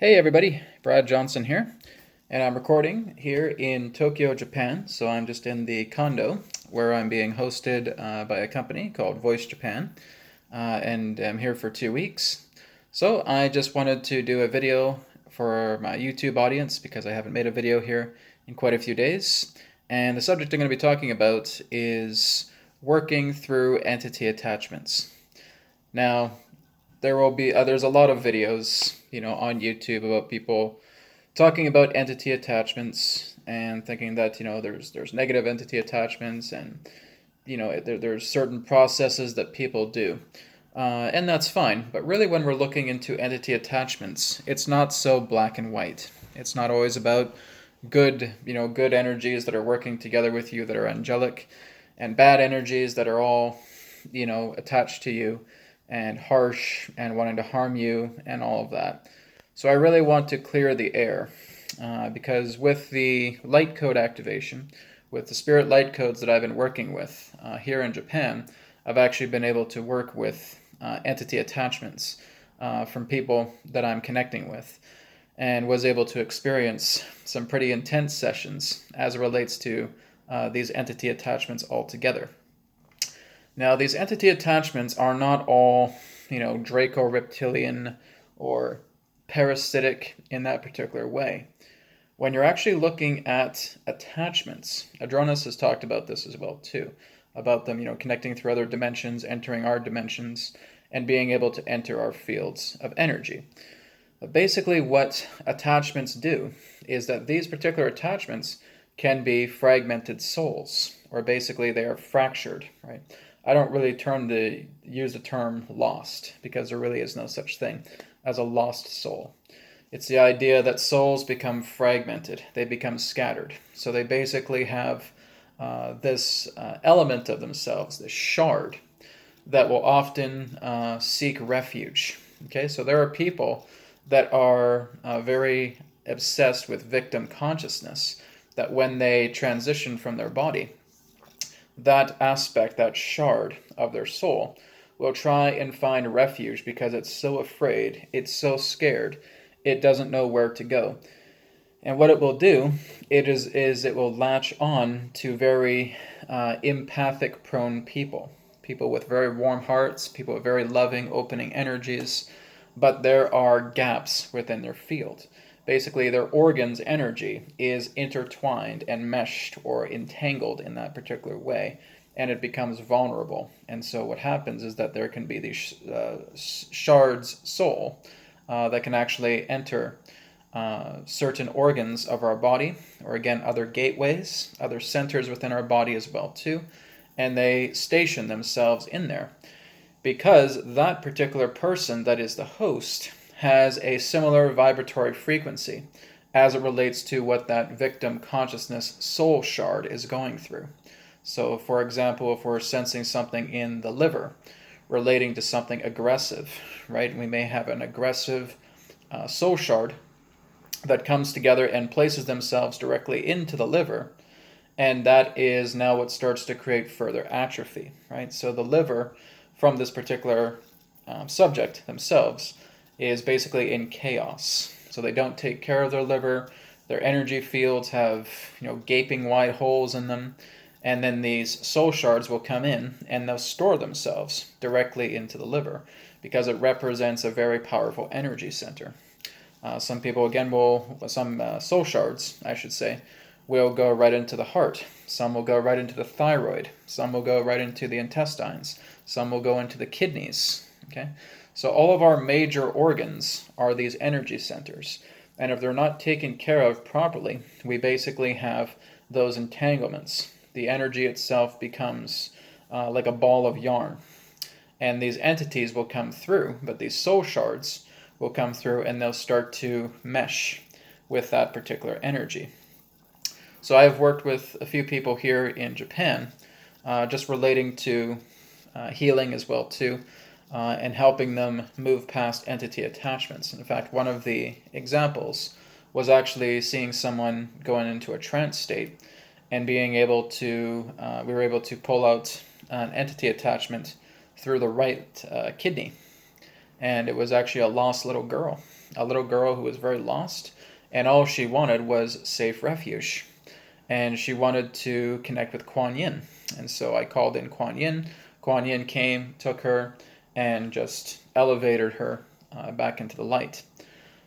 Hey everybody, Brad Johnson here, and I'm recording here in Tokyo, Japan. So I'm just in the condo where I'm being hosted by a company called Voice Japan, and I'm here for 2 weeks. So I just wanted to do a video for my YouTube audience because I haven't made a video here in quite a few days. And the subject I'm going to be talking about is working through entity attachments. Now, there's a lot of videos, on YouTube about people talking about entity attachments and thinking that, there's negative entity attachments and, there's certain processes that people do. And that's fine. But really, when we're looking into entity attachments, it's not so black and white. It's not always about good energies that are working together with you that are angelic and bad energies that are all, attached to you and harsh and wanting to harm you and all of that. So I really want to clear the air because with the light code activation, with the spirit light codes that I've been working with here in Japan, I've actually been able to work with entity attachments from people that I'm connecting with, and was able to experience some pretty intense sessions as it relates to these entity attachments altogether. Now, these entity attachments are not all, Draco-reptilian or parasitic in that particular way. When you're actually looking at attachments, Adronis has talked about this as well too, about them, connecting through other dimensions, entering our dimensions, and being able to enter our fields of energy. But basically, what attachments do is that these particular attachments can be fragmented souls, or basically they are fractured, right? I don't really use the term lost because there really is no such thing as a lost soul. It's the idea that souls become fragmented, they become scattered. So they basically have this element of themselves, this shard, that will often seek refuge. Okay, so there are people that are very obsessed with victim consciousness, that when they transition from their body, that aspect, that shard of their soul, will try and find refuge because it's so afraid, it's so scared, it doesn't know where to go. And what it will do is it will latch on to very empathic prone people with very warm hearts, people with very loving, opening energies, but there are gaps within their field. Basically, their organ's energy is intertwined and meshed or entangled in that particular way, and it becomes vulnerable. And so what happens is that there can be these shards soul that can actually enter certain organs of our body, or again, other gateways, other centers within our body as well too, and they station themselves in there because that particular person that is the host has a similar vibratory frequency as it relates to what that victim consciousness soul shard is going through. So, for example, if we're sensing something in the liver relating to something aggressive, right? We may have an aggressive soul shard that comes together and places themselves directly into the liver, and that is now what starts to create further atrophy, right? So the liver, from this particular subject themselves, is basically in chaos. So they don't take care of their liver. Their energy fields have, gaping wide holes in them. And then these soul shards will come in and they'll store themselves directly into the liver because it represents a very powerful energy center. Some people, again, some soul shards, I should say, will go right into the heart. Some will go right into the thyroid. Some will go right into the intestines. Some will go into the kidneys. Okay? So all of our major organs are these energy centers. And if they're not taken care of properly, we basically have those entanglements. The energy itself becomes like a ball of yarn. And these entities will come through, but these soul shards will come through and they'll start to mesh with that particular energy. So I've worked with a few people here in Japan, just relating to healing as well too, and helping them move past entity attachments. In fact, one of the examples was actually seeing someone going into a trance state and being able to, we were able to pull out an entity attachment through the right kidney. And it was actually a lost little girl. a little girl who was very lost, and all she wanted was safe refuge. And she wanted to connect with Kuan Yin. And so I called in Kuan Yin. Kuan Yin came, took her, and just elevated her back into the light.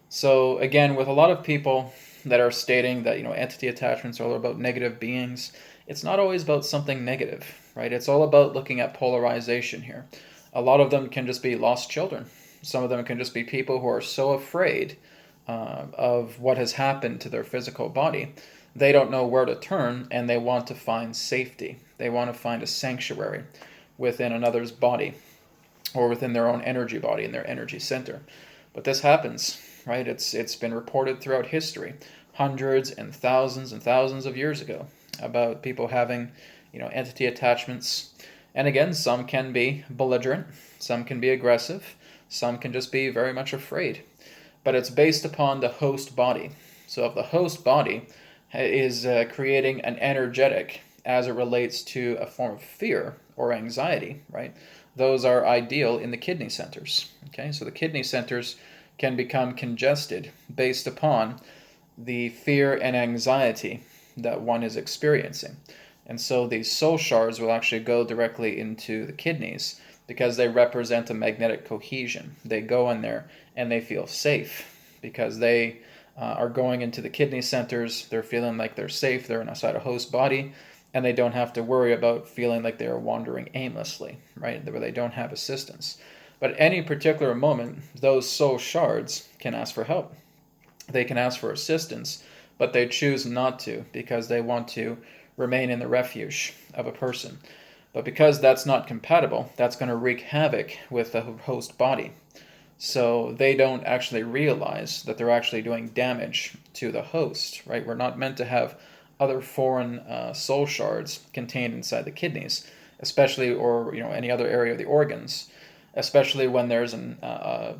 So again, with a lot of people that are stating that entity attachments are all about negative beings, it's not always about something negative, right? It's all about looking at polarization here. A lot of them can just be lost children. Some of them can just be people who are so afraid of what has happened to their physical body, they don't know where to turn, and they want to find safety. They want to find a sanctuary within another's body, or within their own energy body, in their energy center. But this happens, right? It's been reported throughout history, hundreds and thousands of years ago, about people having, entity attachments. And again, some can be belligerent, some can be aggressive, some can just be very much afraid. But it's based upon the host body. So if the host body is creating an energetic as it relates to a form of fear or anxiety, right? Those are ideal in the kidney centers. Okay, so the kidney centers can become congested based upon the fear and anxiety that one is experiencing. And so these soul shards will actually go directly into the kidneys because they represent a magnetic cohesion. They go in there and they feel safe because they are going into the kidney centers. They're feeling like they're safe. They're inside a host body, and they don't have to worry about feeling like they are wandering aimlessly, right? Where they don't have assistance. But at any particular moment, those soul shards can ask for help. They can ask for assistance, but they choose not to because they want to remain in the refuge of a person. But because that's not compatible, that's going to wreak havoc with the host body. So they don't actually realize that they're actually doing damage to the host, right? We're not meant to have other foreign soul shards contained inside the kidneys, especially, or any other area of the organs, especially when there's a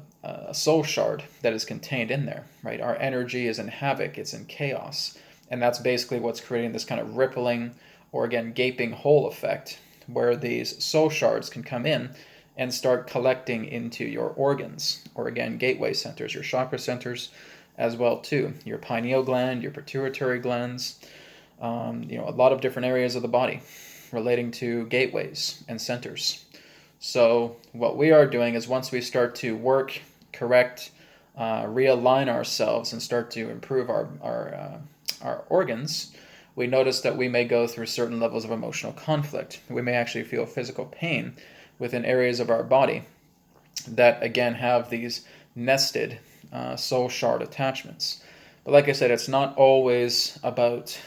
soul shard that is contained in there, right? Our energy is in havoc, it's in chaos, and that's basically what's creating this kind of rippling, or again, gaping hole effect, where these soul shards can come in and start collecting into your organs, or again, gateway centers, your chakra centers as well too, your pineal gland, your pituitary glands, a lot of different areas of the body relating to gateways and centers. So what we are doing is, once we start to work, correct, realign ourselves and start to improve our organs, we notice that we may go through certain levels of emotional conflict. We may actually feel physical pain within areas of our body that, again, have these nested soul shard attachments. But like I said, it's not always about,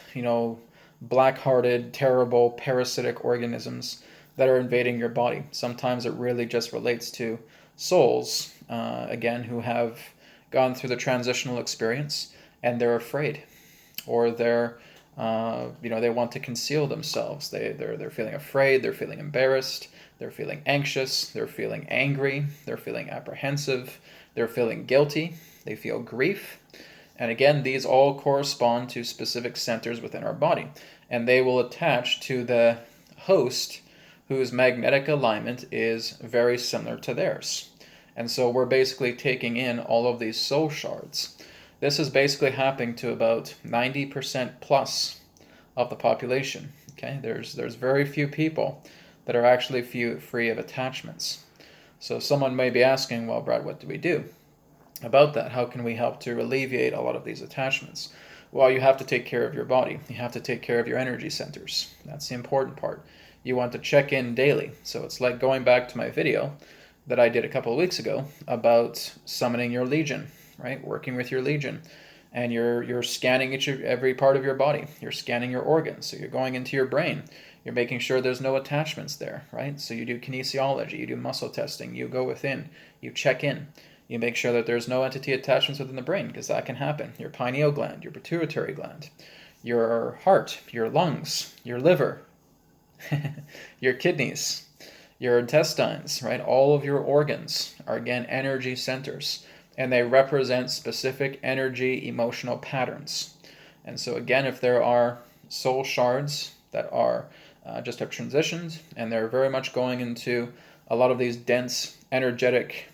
black-hearted, terrible, parasitic organisms that are invading your body. Sometimes it really just relates to souls, again, who have gone through the transitional experience and they're afraid, or they want to conceal themselves. They're feeling afraid, they're feeling embarrassed, they're feeling anxious, they're feeling angry, they're feeling apprehensive, they're feeling guilty, they feel grief. And again, these all correspond to specific centers within our body, and they will attach to the host whose magnetic alignment is very similar to theirs. And so we're basically taking in all of these soul shards. This is basically happening to about 90% plus of the population. Okay, there's very few people that are actually free of attachments. So someone may be asking, well, Brad, what do we do about that? How can we help to alleviate a lot of these attachments? Well, you have to take care of your body. You have to take care of your energy centers. That's the important part. You want to check in daily. So it's like going back to my video that I did a couple of weeks ago about summoning your legion, right? Working with your legion. And you're scanning every part of your body. You're scanning your organs. So you're going into your brain. You're making sure there's no attachments there, right? So you do kinesiology, you do muscle testing, you go within, you check in. You make sure that there's no entity attachments within the brain, because that can happen. Your pineal gland, your pituitary gland, your heart, your lungs, your liver, your kidneys, your intestines, right? All of your organs are, again, energy centers, and they represent specific energy, emotional patterns. And so, again, if there are soul shards that are just have transitioned, and they're very much going into a lot of these dense, energetic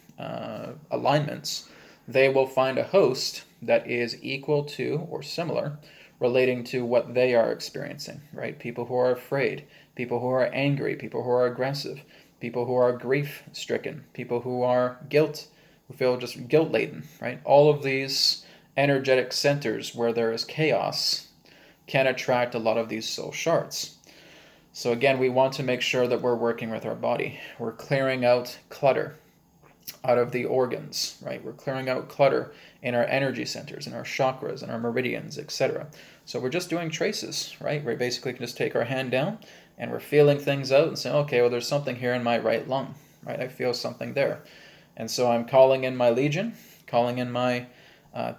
alignments, they will find a host that is equal to or similar relating to what they are experiencing, right? People who are afraid, people who are angry, people who are aggressive, people who are grief-stricken, people who are who feel just guilt-laden, right? All of these energetic centers where there is chaos can attract a lot of these soul shards. So again, we want to make sure that we're working with our body. We're clearing out clutter out of the organs, right? We're clearing out clutter in our energy centers, in our chakras, in our meridians, etc. So we're just doing traces, right? We basically can just take our hand down and we're feeling things out and saying, okay, well, there's something here in my right lung, right? I feel something there. And so I'm calling in my legion, calling in my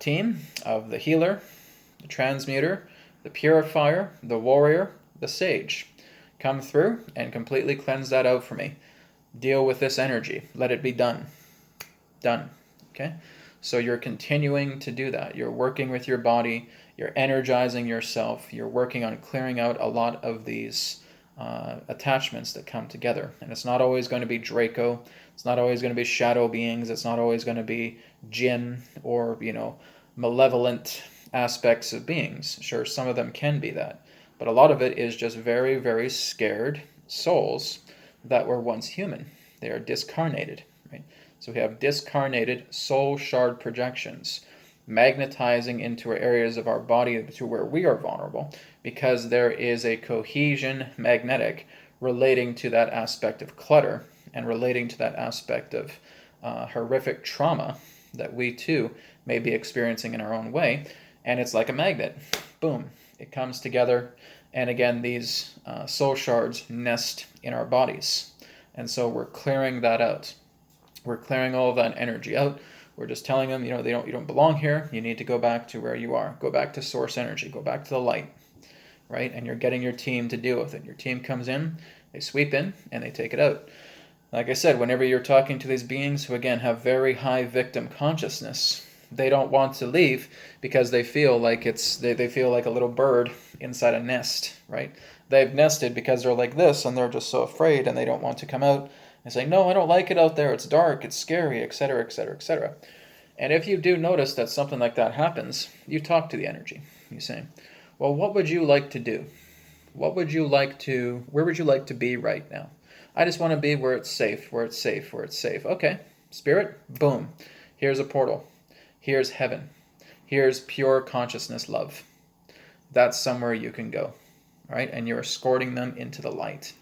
team of the healer, the transmuter, the purifier, the warrior, the sage. Come through and completely cleanse that out for me. Deal with this energy. Let it be done. Done. Okay? So you're continuing to do that. You're working with your body. You're energizing yourself. You're working on clearing out a lot of these attachments that come together. And it's not always going to be Draco. It's not always going to be shadow beings. It's not always going to be jinn or, malevolent aspects of beings. Sure, some of them can be that. But a lot of it is just very, very scared souls that were once human. They are discarnated, right? So we have discarnated soul shard projections magnetizing into areas of our body to where we are vulnerable because there is a cohesion magnetic relating to that aspect of clutter and relating to that aspect of horrific trauma that we too may be experiencing in our own way. And it's like a magnet. Boom. It comes together. And again, these soul shards nest in our bodies. And so we're clearing that out. We're clearing all of that energy out. We're just telling them, you don't belong here. You need to go back to where you are. Go back to source energy. Go back to the light, right? And you're getting your team to deal with it. Your team comes in, they sweep in, and they take it out. Like I said, whenever you're talking to these beings who, again, have very high victim consciousness, they don't want to leave because they feel like they feel like a little bird inside a nest, right? They've nested because they're like this and they're just so afraid and they don't want to come out and say, no, I don't like it out there. It's dark, it's scary, etc., etc., etc. And if you do notice that something like that happens, you talk to the energy. You say, well, what would you like to do? Where would you like to be right now? I just want to be where it's safe, where it's safe, where it's safe. Okay, spirit, boom. Here's a portal. Here's heaven. Here's pure consciousness love. That's somewhere you can go, right? And you're escorting them into the light.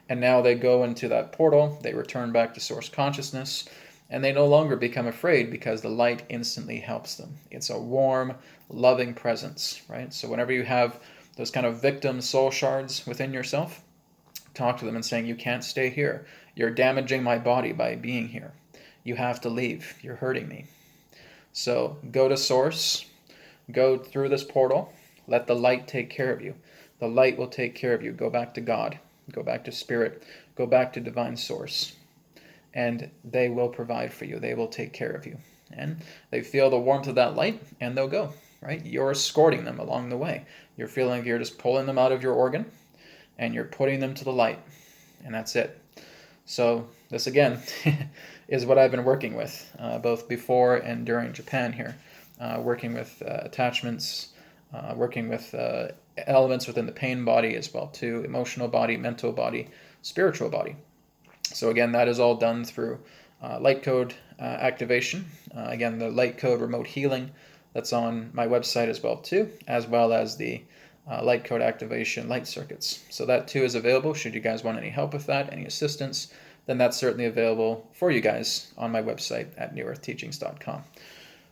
And now they go into that portal, they return back to source consciousness, and they no longer become afraid because the light instantly helps them. It's a warm, loving presence, right? So whenever you have those kind of victim soul shards within yourself, talk to them and saying, you can't stay here. You're damaging my body by being here. You have to leave. You're hurting me. So go to source, go through this portal, let the light take care of you. The light will take care of you. Go back to God, go back to spirit, go back to divine source, and they will provide for you. They will take care of you. And they feel the warmth of that light, and they'll go, right? You're escorting them along the way. You're feeling like you're just pulling them out of your organ, and you're putting them to the light, and that's it. So this, again, is what I've been working with, both before and during Japan here, working with attachments, working with elements within the pain body as well too, emotional body, mental body, spiritual body. So again, that is all done through light code activation. Again, the light code remote healing, that's on my website as well too, as well as the light code activation light circuits. So that too is available. Should you guys want any help with that, any assistance, then that's certainly available for you guys on my website at newearthteachings.com.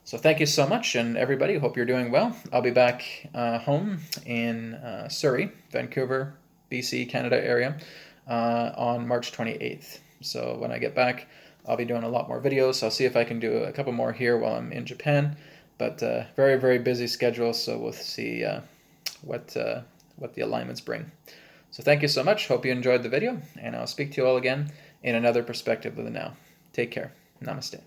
So thank you so much, and everybody, hope you're doing well. I'll be back home in Surrey, Vancouver, BC, Canada area on March 28th. So when I get back, I'll be doing a lot more videos. I'll see if I can do a couple more here while I'm in Japan, but very, very busy schedule, so we'll see what the alignments bring. So thank you so much. Hope you enjoyed the video, and I'll speak to you all again in another perspective of the now. Take care. Namaste.